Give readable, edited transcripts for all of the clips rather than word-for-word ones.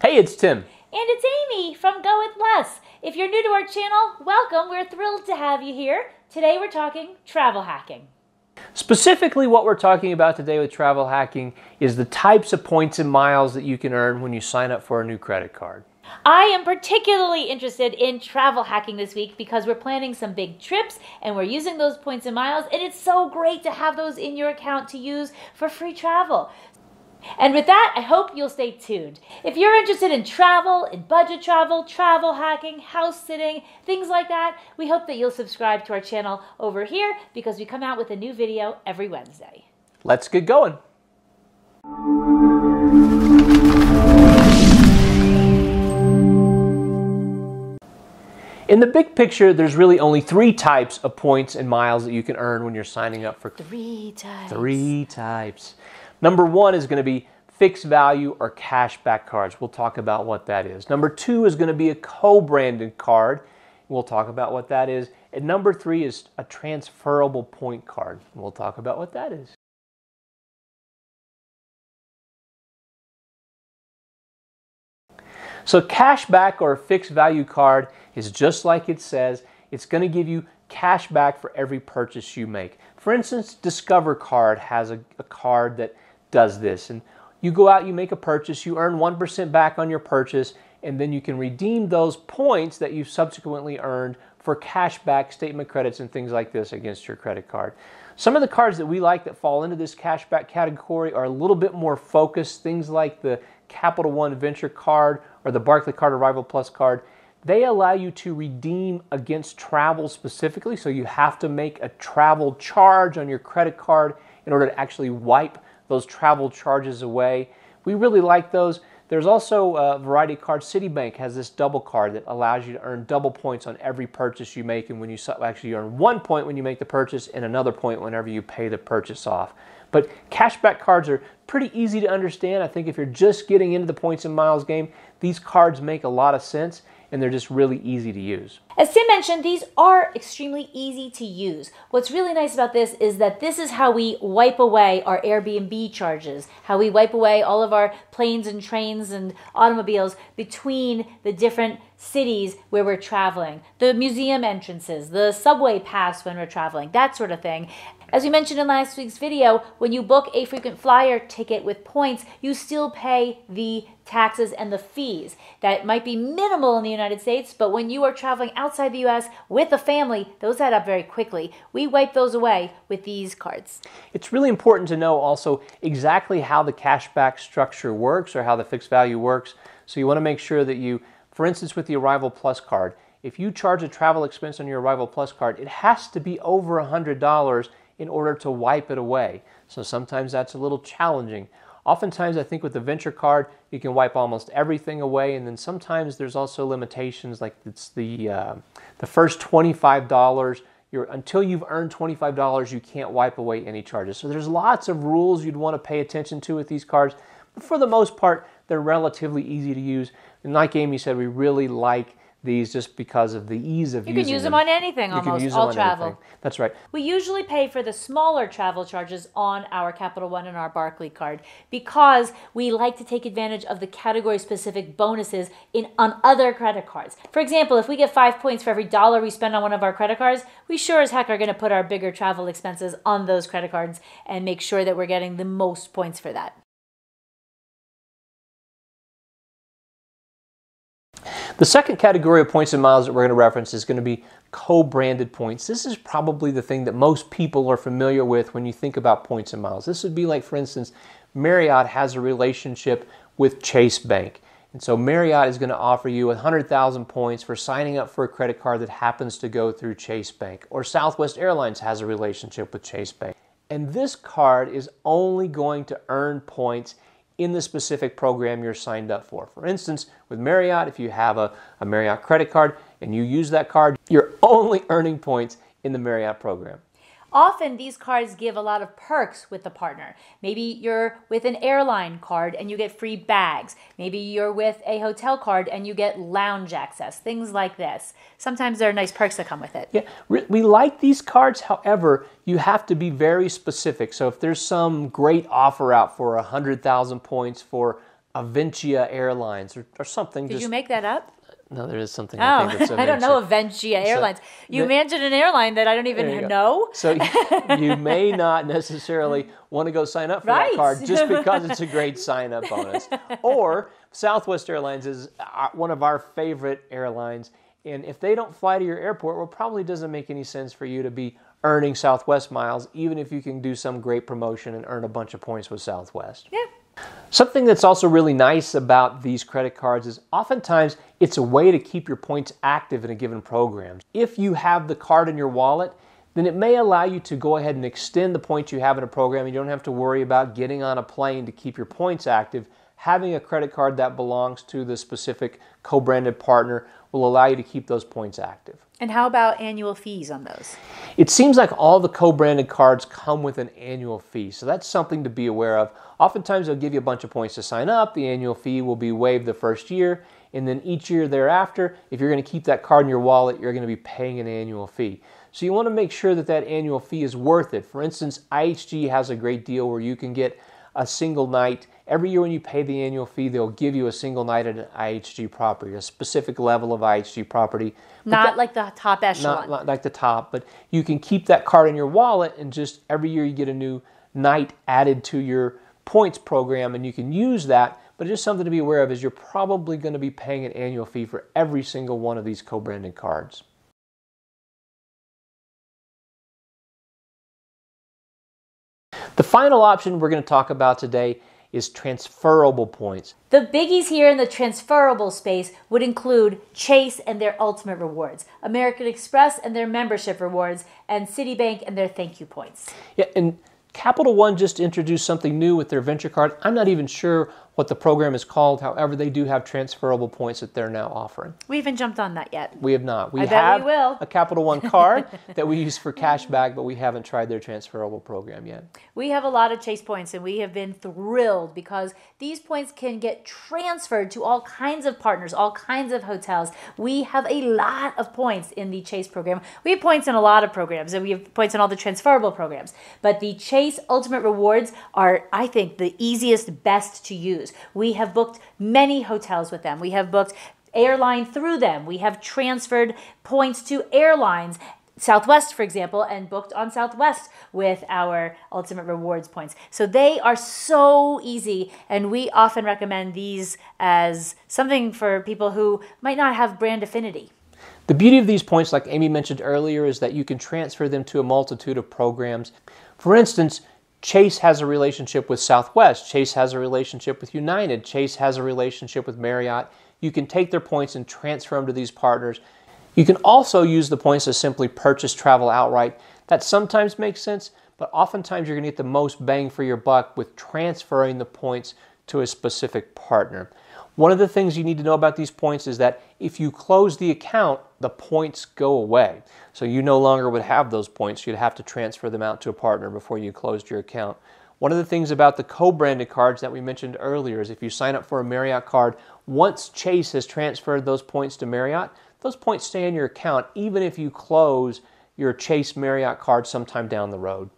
Hey, it's Tim. And it's Amy from Go With Less. If you're new to our channel, welcome. We're thrilled to have you here. Today we're talking travel hacking. Specifically, what we're talking about today with travel hacking is the types of points and miles that you can earn when you sign up for a new credit card. I am particularly interested in travel hacking this week because we're planning some big trips and we're using those points and miles, and it's so great to have those in your account to use for free travel. And with that, I hope you'll stay tuned. If you're interested in travel, in budget travel, travel hacking, house sitting, things like that, we hope that you'll subscribe to our channel over here because we come out with a new video every Wednesday. Let's get going. In the big picture, there's really only three types of points and miles that you can earn when you're signing up for Three types. Three types. Number one is going to be fixed value or cashback cards. We'll talk about what that is. Number two is going to be a co-branded card. We'll talk about what that is. And number three is a transferable point card. We'll talk about what that is. So cashback or a fixed value card is just like it says. It's going to give you cash back for every purchase you make. For instance, Discover Card has a card that does this. And you go out, you make a purchase, you earn 1% back on your purchase, and then you can redeem those points that you've subsequently earned for cash back, statement credits, and things like this against your credit card. Some of the cards that we like that fall into this cashback category are a little bit more focused. Things like the Capital One Venture card or the Barclays Card Arrival Plus card. They allow you to redeem against travel specifically, so you have to make a travel charge on your credit card in order to actually wipe those travel charges away. We really like those. There's also a variety of cards. Citibank has this double card that allows you to earn double points on every purchase you make, and when you actually earn 1 point when you make the purchase and another point whenever you pay the purchase off. But cashback cards are pretty easy to understand. I think if you're just getting into the points and miles game, these cards make a lot of sense, and they're just really easy to use. As Tim mentioned, these are extremely easy to use. What's really nice about this is that this is how we wipe away our Airbnb charges, how we wipe away all of our planes and trains and automobiles between the different cities where we're traveling, the museum entrances, the subway pass when we're traveling, that sort of thing. As we mentioned in last week's video, when you book a frequent flyer ticket with points, you still pay the taxes and the fees. That might be minimal in the United States, but when you are traveling outside the US with a family, those add up very quickly. We wipe those away with these cards. It's really important to know also exactly how the cashback structure works or how the fixed value works. So you want to make sure that you, for instance, with the Arrival Plus card, if you charge a travel expense on your Arrival Plus card, it has to be over $100 in order to wipe it away. So sometimes that's a little challenging. Oftentimes, I think with the Venture card, you can wipe almost everything away, and then sometimes there's also limitations, like it's the first $25. Until you've earned $25, you can't wipe away any charges. So there's lots of rules you'd want to pay attention to with these cards, but for the most part, they're relatively easy to use. And like Amy said, we really like these just because of the ease of using them. You can use them on anything, almost, all travel. That's right. We usually pay for the smaller travel charges on our Capital One and our Barclays card because we like to take advantage of the category-specific bonuses on other credit cards. For example, if we get 5 points for every dollar we spend on one of our credit cards, we sure as heck are going to put our bigger travel expenses on those credit cards and make sure that we're getting the most points for that. The second category of points and miles that we're going to reference is going to be co-branded points. This is probably the thing that most people are familiar with when you think about points and miles. This would be like, for instance, Marriott has a relationship with Chase Bank. And so Marriott is going to offer you 100,000 points for signing up for a credit card that happens to go through Chase Bank. Or Southwest Airlines has a relationship with Chase Bank. And this card is only going to earn points in the specific program you're signed up for. For instance, with Marriott, if you have a Marriott credit card and you use that card, you're only earning points in the Marriott program. Often these cards give a lot of perks with the partner. Maybe you're with an airline card and you get free bags. Maybe you're with a hotel card and you get lounge access, things like this. Sometimes there are nice perks that come with it. Yeah, we like these cards. However, you have to be very specific. So if there's some great offer out for 100,000 points for Aventia Airlines or something. Did you make that up? No, there is something. Oh, I think that's I don't know Aventia Airlines. You mentioned an airline that I don't even know. So you may not necessarily want to go sign up for that card just because it's a great sign-up bonus. Or Southwest Airlines is one of our favorite airlines. And if they don't fly to your airport, well, it probably doesn't make any sense for you to be earning Southwest miles, even if you can do some great promotion and earn a bunch of points with Southwest. Yeah. Something that's also really nice about these credit cards is oftentimes it's a way to keep your points active in a given program. If you have the card in your wallet, then it may allow you to go ahead and extend the points you have in a program. You don't have to worry about getting on a plane to keep your points active. Having a credit card that belongs to the specific co-branded partner will allow you to keep those points active. And how about annual fees on those? It seems like all the co-branded cards come with an annual fee, so that's something to be aware of. Oftentimes they'll give you a bunch of points to sign up. The annual fee will be waived the first year, and then each year thereafter, if you're going to keep that card in your wallet, you're going to be paying an annual fee. So you want to make sure that that annual fee is worth it. For instance, IHG has a great deal where you can get a single night. Every year when you pay the annual fee, they'll give you a single night at an IHG property, a specific level of IHG property. Not like the top echelon. Not like the top, but you can keep that card in your wallet and just every year you get a new night added to your points program and you can use that. But just something to be aware of is you're probably going to be paying an annual fee for every single one of these co-branded cards. The final option we're going to talk about today is transferable points. The biggies here in the transferable space would include Chase and their Ultimate Rewards, American Express and their membership rewards, and Citibank and their thank you points. Yeah, and Capital One just introduced something new with their venture card. I'm not even sure what the program is called. However, they do have transferable points that they're now offering. We haven't jumped on that yet. We have not. We I bet we will. A Capital One card that we use for cashback, but we haven't tried their transferable program yet. We have a lot of Chase points, and we have been thrilled because these points can get transferred to all kinds of partners, all kinds of hotels. We have a lot of points in the Chase program. We have points in a lot of programs, and we have points in all the transferable programs. But the Chase Ultimate Rewards are, I think, the easiest, best to use. We have booked many hotels with them. We have booked airline through them. We have transferred points to airlines, Southwest, for example, and booked on Southwest with our Ultimate Rewards points. So they are so easy, and we often recommend these as something for people who might not have brand affinity. The beauty of these points, like Amy mentioned earlier, is that you can transfer them to a multitude of programs. For instance, Chase has a relationship with Southwest. Chase has a relationship with United. Chase has a relationship with Marriott. You can take their points and transfer them to these partners. You can also use the points to simply purchase travel outright. That sometimes makes sense, but oftentimes you're going to get the most bang for your buck with transferring the points to a specific partner. One of the things you need to know about these points is that if you close the account, the points go away. So you no longer would have those points. You'd have to transfer them out to a partner before you closed your account. One of the things about the co-branded cards that we mentioned earlier is if you sign up for a Marriott card, once Chase has transferred those points to Marriott, those points stay in your account even if you close your Chase Marriott card sometime down the road.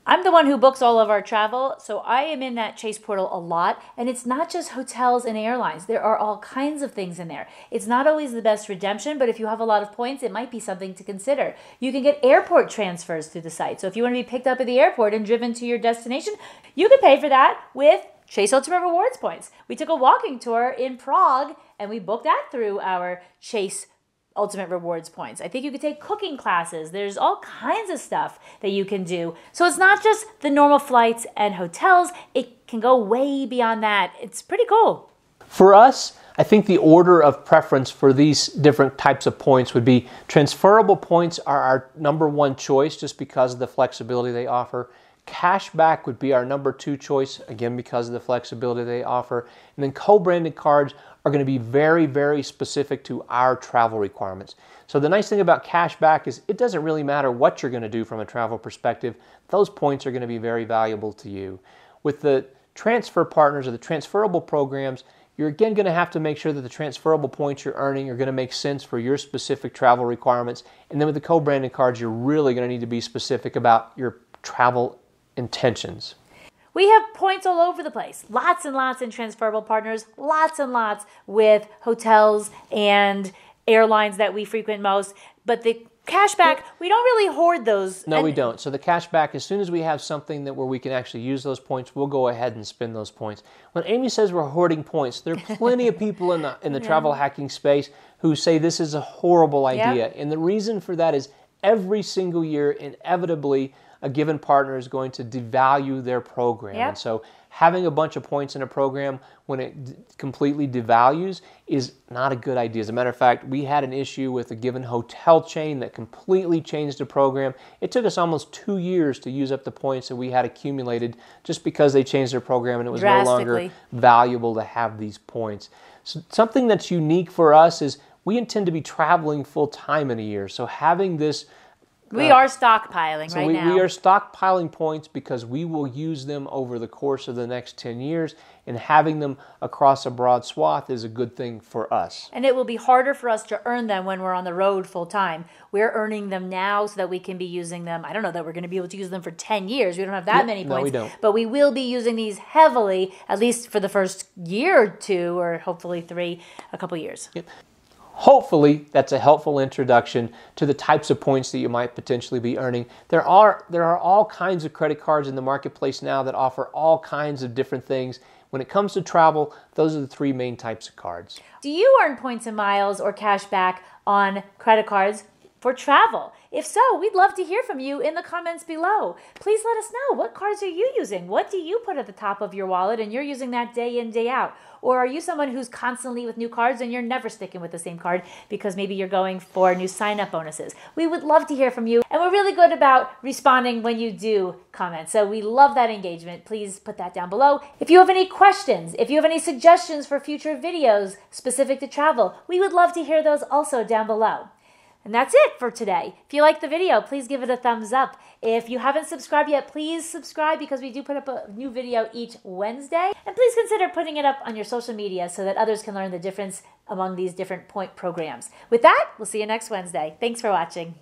I'm the one who books all of our travel, so I am in that Chase portal a lot, and it's not just hotels and airlines. There are all kinds of things in there. It's not always the best redemption, but if you have a lot of points, it might be something to consider. You can get airport transfers through the site, so if you want to be picked up at the airport and driven to your destination, you can pay for that with Chase Ultimate Rewards points. We took a walking tour in Prague, and we booked that through our Chase Ultimate Rewards points. I think you could take cooking classes. There's all kinds of stuff that you can do. So it's not just the normal flights and hotels. It can go way beyond that. It's pretty cool. For us, I think the order of preference for these different types of points would be transferable points are our number one choice just because of the flexibility they offer. Cashback would be our number two choice, again, because of the flexibility they offer. And then co-branded cards are going to be very, very specific to our travel requirements. So the nice thing about cashback is it doesn't really matter what you're going to do from a travel perspective. Those points are going to be very valuable to you. With the transfer partners or the transferable programs, you're again going to have to make sure that the transferable points you're earning are going to make sense for your specific travel requirements. And then with the co-branded cards, you're really going to need to be specific about your travel intentions. We have points all over the place. Lots and lots in transferable partners, lots and lots with hotels and airlines that we frequent most. But the cashback, we don't really hoard those. No, we don't. So the cashback, as soon as we have something where we can actually use those points, we'll go ahead and spend those points. When Amy says we're hoarding points, there are plenty of people in the travel hacking space who say this is a horrible idea. And the reason for that is every single year, inevitably, a given partner is going to devalue their program. And so having a bunch of points in a program when it completely devalues is not a good idea. As a matter of fact, we had an issue with a given hotel chain that completely changed the program. It took us almost 2 years to use up the points that we had accumulated just because they changed their program and it was no longer valuable to have these points. So something that's unique for us is we intend to be traveling full time in a year. So having this we are stockpiling right now. We are stockpiling points because we will use them over the course of the next 10 years, and having them across a broad swath is a good thing for us. And it will be harder for us to earn them when we're on the road full time. We're earning them now so that we can be using them. I don't know that we're going to be able to use them for 10 years. We don't have that many points. No, we don't. But we will be using these heavily, at least for the first year or two, or hopefully 3, a couple years. Yep. Hopefully, that's a helpful introduction to the types of points that you might potentially be earning. There are all kinds of credit cards in the marketplace now that offer all kinds of different things. When it comes to travel, those are the 3 main types of cards. Do you earn points and miles or cash back on credit cards for travel? If so, we'd love to hear from you in the comments below. Please let us know, what cards are you using? What do you put at the top of your wallet and you're using that day in, day out? Or are you someone who's constantly with new cards and you're never sticking with the same card because maybe you're going for new sign-up bonuses? We would love to hear from you, and we're really good about responding when you do comment. So we love that engagement. Please put that down below. If you have any questions, if you have any suggestions for future videos specific to travel, we would love to hear those also down below. And that's it for today. If you like the video, please give it a thumbs up. If you haven't subscribed yet, please subscribe because we do put up a new video each Wednesday. And please consider putting it up on your social media so that others can learn the difference among these different point programs. With that, we'll see you next Wednesday. Thanks for watching.